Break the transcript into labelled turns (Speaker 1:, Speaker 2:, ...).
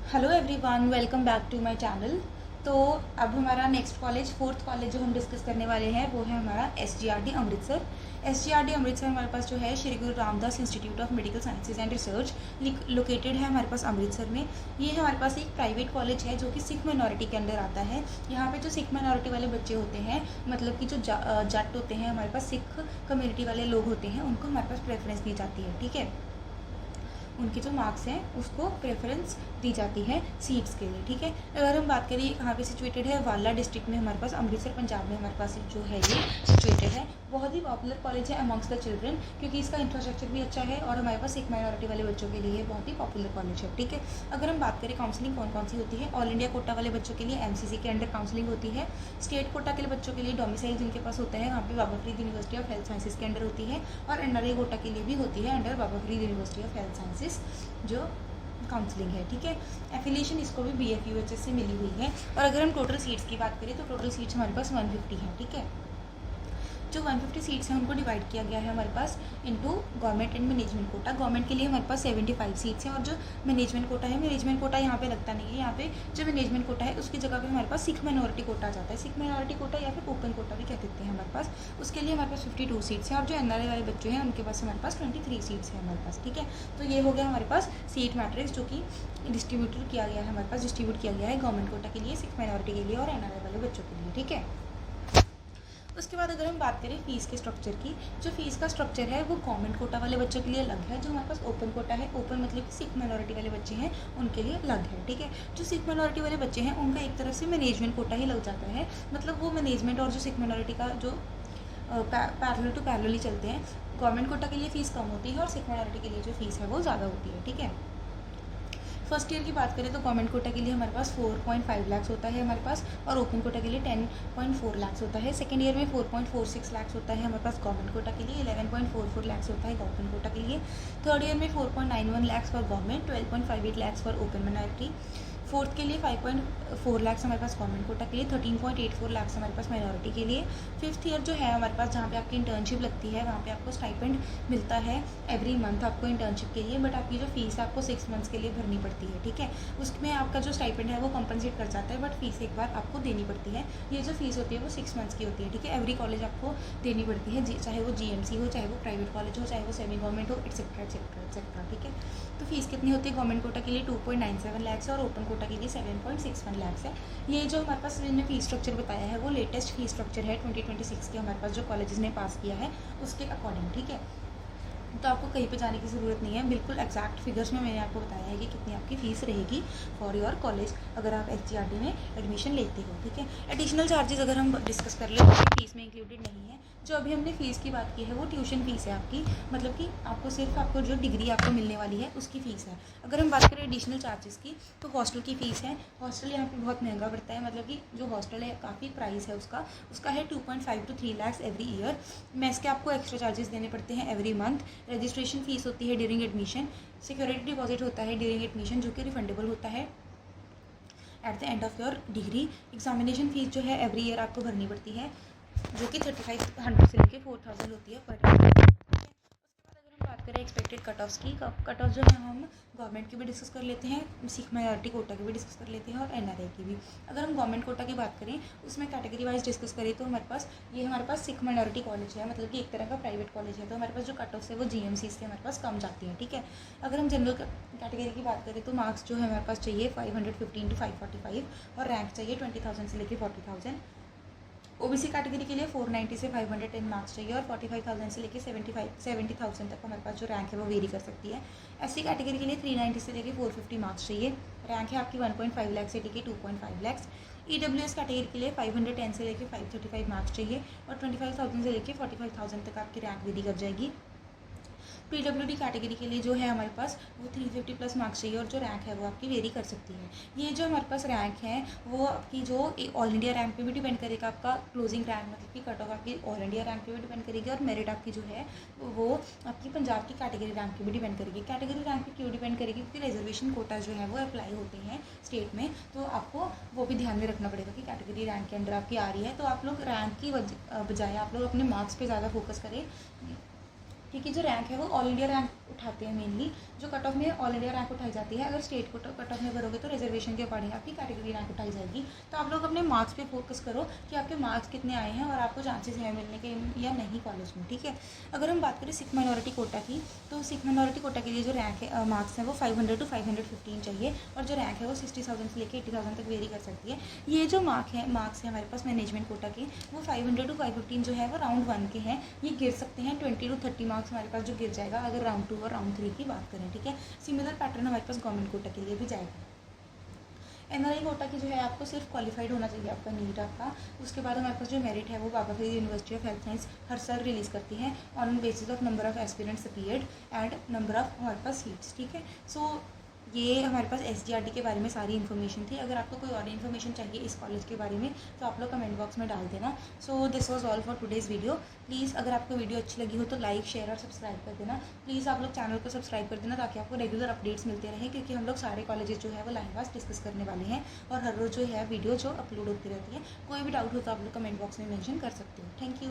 Speaker 1: Hello everyone, welcome back to my channel. तो अब हमारा नेक्स्ट कॉलेज, फोर्थ कॉलेज जो हम डिस्कस करने वाले हैं वो है हमारा SGRD अमृतसर। SGRD अमृतसर हमारे पास जो है श्री गुरु Ramdas institute of medical sciences and research located है हमारे पास अमृतसर में। ये हमारे पास एक प्राइवेट कॉलेज है जो कि सिख माइनॉरिटी के अंडर आता है। यहाँ पे जो सिख माइनॉरिटी वाले बच्चे होते हैं, मतलब कि जो जाट होते हैं, हमारे पास सिख कम्युनिटी वाले लोग होते हैं, उनको हमारे पास प्रेफरेंस दी जाती है। ठीक है, उनके जो मार्क्स हैं उसको प्रेफरेंस दी जाती है सीट्स के लिए। ठीक है, अगर हम बात करें कहाँ पे सिचुएटेड है, वाला डिस्ट्रिक्ट में हमारे पास, अमृतसर पंजाब में हमारे पास जो है ये सिचुएटेड है। बहुत ही पॉपुलर कॉलेज है अमंग्स द चिल्ड्रन, क्योंकि इसका इंफ्रास्ट्रक्चर भी अच्छा है और हमारे पास एक माइनॉरिटी वाले बच्चों के लिए बहुत ही पॉपुलर कॉलेज है। ठीक है, अगर हम बात करें काउंसलिंग कौन कौन सी होती है, ऑल इंडिया कोटा वाले बच्चों के लिए MCC के अंडर काउंसलिंग होती है। स्टेट कोटा के लिए बच्चों के लिए डोमिसाइल जिनके पास होता है वहाँ पे Baba Farid University of Health Sciences के अंडर होती है, और NRI कोटा के लिए भी होती है under Baba Farid University of Health sciences जो काउंसलिंग है। ठीक है, एफिलिएशन इसको भी BFUHS से मिली हुई है। और अगर हम टोटल सीट्स की बात करें तो टोटल सीट्स हमारे पास 150 है। ठीक है, जो 150 सीट्स हैं उनको डिवाइड किया गया है हमारे पास into government and management quota. Government के लिए हमारे पास 75 सीट्स हैं, और जो मैनेजमेंट कोटा है, मैनेजमेंट कोटा यहाँ पे लगता नहीं है। यहाँ पे जो मैनेजमेंट कोटा है उसकी जगह पे हमारे पास सिख माइनॉरिटी कोटा आ जाता है। सिख माइनॉरिटी कोटा या फिर ओपन कोटा भी कह देते हैं हमारे पास। उसके लिए हमारे पास 52 सीट्स हैं, और जो NRI वाले बच्चे हैं उनके पास हमारे पास 23 सीट्स हैं हमारे पास। ठीक है, तो ये हो गया हमारे पास सीट मैट्रिक्स जो कि डिस्ट्रीब्यूट किया गया है, हमारे पास डिस्ट्रीब्यूट किया गया है गवर्नमेंट कोटा के लिए, सिख माइनॉरिटी के लिए और NRI वाले बच्चों के लिए। ठीक है, उसके बाद अगर हम बात करें फ़ीस के स्ट्रक्चर की, जो फ़ीस का स्ट्रक्चर है वो गवर्नमेंट कोटा वाले बच्चों के लिए अलग है। जो हमारे पास ओपन कोटा है, ओपन मतलब कि सिख माइनॉरिटी वाले बच्चे हैं उनके लिए अलग है। ठीक है, जो सिख माइनॉरिटी वाले बच्चे हैं उनका एक तरफ से मैनेजमेंट कोटा ही लग जाता है, मतलब वो मैनेजमेंट और जो सिख माइनॉरिटी का जो पैरेलल टू पैरेलल ही चलते हैं। गवर्नमेंट कोटा के लिए फ़ीस कम होती है और सिख माइनॉरिटी के लिए जो फ़ीस है वो ज़्यादा होती है। ठीक है, फर्स्ट ईयर की बात करें तो गवर्नमेंट कोटा के लिए हमारे पास 4.5 लाख होता है हमारे पास, और ओपन कोटा के लिए 10.4 लाख होता है। सेकेंड ईयर में 4.46 लाख होता है हमारे पास गवर्नमेंट कोटा के लिए, 11.44 लाख होता है ओपन कोटा के लिए। थर्ड ईयर में 4.91 lakh for government, 12.58 lakh for open minority. Fourth के लिए 5.4 लाख हमारे पास गवर्नमेंट कोटा के लिए, 13.84 लाख हमारे पास माइनॉरिटी के लिए। फिफ्थ ईयर जो है हमारे पास, जहाँ पे आपकी इंटर्नशिप लगती है, वहाँ पे आपको स्टाइपेंड मिलता है एवरी मंथ आपको इंटर्नशिप के लिए, बट आपकी जो फीस है आपको 6 मंथ्स के लिए भरनी पड़ती है। ठीक है, उसमें आपका जो स्टाइपेंड है वो कंपनसेट कर जाता है, बट फीस एक बार आपको देनी पड़ती है। ये जो फीस होती है वो 6 मंथ्स की होती है। ठीक है, एवरी कॉलेज आपको देनी पड़ती है, चाहे वो GMC हो, चाहे वो प्राइवेट कॉलेज हो, चाहे वो सेमी गवर्नमेंट हो, एक्सेट्रा एक्सेट्रा एक्सेट्रा। ठीक है, तो फीस कितनी होती है गवर्नमेंट कोटा के लिए 2.97 लाख और ओपन कोटा के लिए 7.61 लाख है। ये जो हमारे पास इन्होंने फीस स्ट्रक्चर बताया है वो लेटेस्ट फीस स्ट्रक्चर है 2026 के हमारे पास जो कॉलेजेस ने पास किया है उसके अकॉर्डिंग। ठीक है, तो आपको कहीं पे जाने की ज़रूरत नहीं है, बिल्कुल एग्जैक्ट फिगर्स में मैंने आपको बताया है कि कितनी आपकी फ़ीस रहेगी फॉर योर कॉलेज अगर आप SGRD में एडमिशन लेते हो। ठीक है, एडिशनल चार्जेस अगर हम डिस्कस कर ले तो फीस में इंक्लूडेड नहीं है। जो अभी हमने फ़ीस की बात की है वो ट्यूशन फ़ीस है आपकी, मतलब कि आपको सिर्फ आपको जो डिग्री आपको मिलने वाली है उसकी फ़ीस है। अगर हम बात करें एडिशनल चार्जेस की तो हॉस्टल की फ़ीस है। हॉस्टल यहाँ पे बहुत महंगा पड़ता है, मतलब कि जो हॉस्टल है काफ़ी प्राइस है उसका है 2.5 to 3 lakh every year. Maths के आपको एक्स्ट्रा चार्जेस देने पड़ते हैं एवरी मंथ। रजिस्ट्रेशन फ़ीस होती है ड्यूरिंग एडमिशन। सिक्योरिटी डिपॉजिट होता है ड्यूरिंग एडमिशन जो कि रिफंडेबल होता है at the end of your degree. Examination fees जो है एवरी ईयर आपको भरनी पड़ती है, जो कि 3500 से लेकर 4000 होती है पर ईयर। उसके बाद अगर हम बात करें एक्सपेक्टेड कट ऑफ्स की, कट ऑफ जो है हम गवर्नमेंट की भी डिस्कस कर लेते हैं, सिख माइनॉरिटी कोटा की भी डिस्कस कर लेते हैं और NRI की भी। अगर हम गवर्नमेंट कोटा की बात करें उसमें कैटेगरी वाइज डिस्कस करें तो हमारे पास सिख माइनॉरिटी कॉलेज है, मतलब कि एक तरह का प्राइवेट कॉलेज है, तो हमारे पास जो कट ऑफ है वो GMC से हमारे पास कम जाती है। ठीक है, अगर हम जनरल कैटेगरी की बात करें तो मार्क्स जो है हमारे पास चाहिए 515 to 545 और रैंक चाहिए 20,000 से लेकर 40,000। OBC कैटेगरी के लिए 490 से 510 मार्क्स चाहिए और 45,000 से लेकर 70,000 तक हमारे पास जो रैंक है वो वेरी कर सकती है। SC कैटेगरी के लिए 390 से लेकर 450 मार्क्स चाहिए, रैंक है आपकी 1.5 लाख से लेकर 2.5 लाख। EWS कैटेगरी के लिए 510 से लेकर 535 मार्क्स चाहिए और 25,000 से लेकर 45,000 तक आपकी रैंक वेरी कर जाएगी। PWD कैटेगरी के लिए जो है हमारे पास वो 350 प्लस मार्क्स चाहिए और जो रैंक है वो आपकी वेरी कर सकती है। ये जो हमारे पास रैंक है वो आपकी जो ऑल इंडिया रैंक पे भी डिपेंड करेगा, आपका क्लोजिंग रैंक मतलब कि कट ऑफ आपकी ऑल इंडिया रैंक पे भी डिपेंड करेगी, और मेरिट आपकी जो है वो आपकी पंजाब की कैटेगरी रैंक पे भी डिपेंड करेगी। कैटेगरी रैंक पे क्यों डिपेंड करेगी, क्योंकि रिजर्वेशन कोटा जो है वो अप्लाई होते हैं स्टेट में, तो आपको वो भी ध्यान में रखना पड़ेगा कि कैटेगरी रैंक के अंडर आपकी आ रही है। तो आप लोग रैंक की बजाय आप लोग अपने मार्क्स पर ज़्यादा फोकस करें, क्योंकि जो रैंक है वो ऑल इंडिया रैंक उठाते हैं मेनली। जो कट ऑफ में ऑल इंडिया रैंक उठाई जाती है, अगर स्टेट को कट ऑफ में भरोगे तो रिजर्वेशन के अकॉर्डिंग आपकी कैटेगरी रैंक उठाई जाएगी। तो आप लोग अपने मार्क्स पे फोकस करो कि आपके मार्क्स कितने आए हैं और आपको चांसेस हैं मिलने के या नहीं कॉलेज में, ठीक है। अगर हम बात करें सिख माइनॉरिटी कोटा की, तो सिख माइनॉरिटी कोटा के लिए जो रैंक है मार्क्स हैं वो 500 to 515 चाहिए, और जो रैंक है वो 60,000 से लेकर 80,000 तक वेरी कर सकती है। ये जो मार्क्स है हमारे पास मैनेजमेंट कोटा के, वो 500 to 515 जो है वो राउंड 1 के हैं। ये गिर सकते हैं 20 to 30 मार्क्स हमारे पास जो गिर जाएगा अगर राउंड 2 और राउंड 3 की बात करें, ठीक है। सिमिलर पैटर्न हमारे पास गवर्नमेंट कोटा के लिए भी जाएगा। एनआरआई कोटा की जो है आपको सिर्फ क्वालिफाइड होना चाहिए आपका नीट आपका। उसके बाद हमारे पास जो मेरिट है वो Baba Farid University of Health Science हर साल रिलीज़ करती है on basis of number of aspirants appeared and number of हमारे पास सीट्स, ठीक है। सो ये हमारे पास एसजीआरडी के बारे में सारी इन्फॉर्मेशन थी। अगर आपको कोई और इन्फॉर्मेशन चाहिए इस कॉलेज के बारे में तो आप लोग कमेंट बॉक्स में डाल देना। So this was all for today's video. Please अगर आपको वीडियो अच्छी लगी हो तो लाइक शेयर और सब्सक्राइब कर देना। प्लीज़ आप लोग चैनल को सब्सक्राइब कर देना ताकि आपको रेगुलर अपडेट्स मिलते रहें, क्योंकि हम लोग सारे कॉलेजेस जो है वो लाइन वाइज डिस्कस करने वाले हैं और हर रोज़ जो है वीडियो जो अपलोड होती रहती है। कोई भी डाउट हो तो आप लोग कमेंट बॉक्स में मेंशन कर सकते हो। Thank you.